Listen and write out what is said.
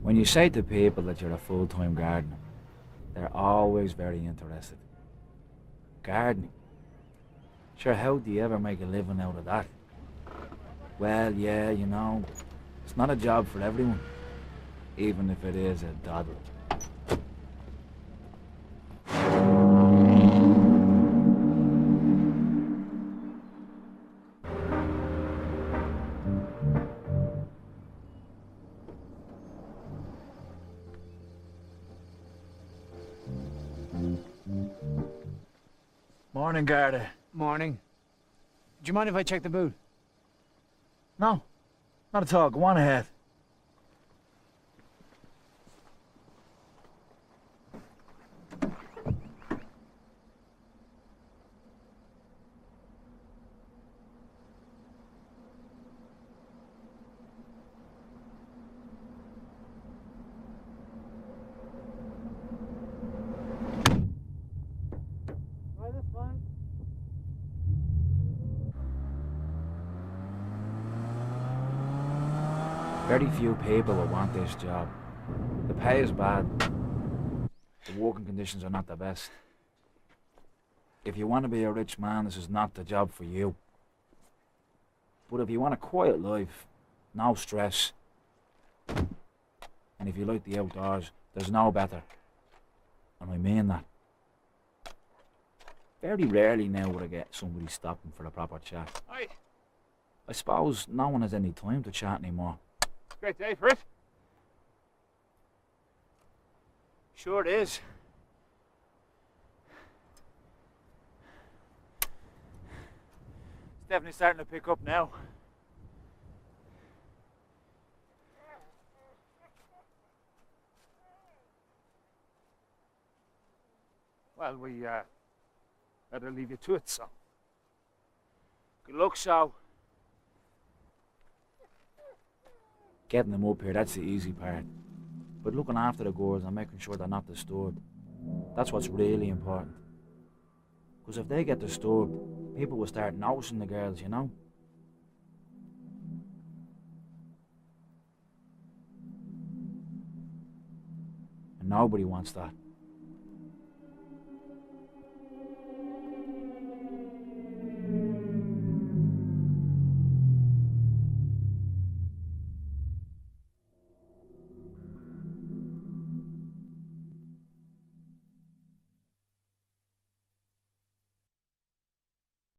When you say to people that you're a full-time gardener, they're always very interested. Gardening? Sure, how do you ever make a living out of that? Well, yeah, it's not a job for everyone, even if it is a doddle. Morning, Garda. Morning. Do you mind if I check the boot? No, not at all. Go on ahead. Right, that's fine. Very few people will want this job. The pay is bad. The working conditions are not the best. If you want to be a rich man, this is not the job for you. But if you want a quiet life, no stress, and if you like the outdoors, there's no better. And I mean that. Very rarely now would I get somebody stopping for a proper chat. Hi. I suppose no one has any time to chat anymore. Great day for it. Sure it is. It's definitely starting to pick up now. Well, we better leave you to it, so. Good luck, so. Getting them up here, that's the easy part. But looking after the girls and making sure they're not disturbed, that's what's really important. Because if they get disturbed, people will start noticing the girls, And nobody wants that.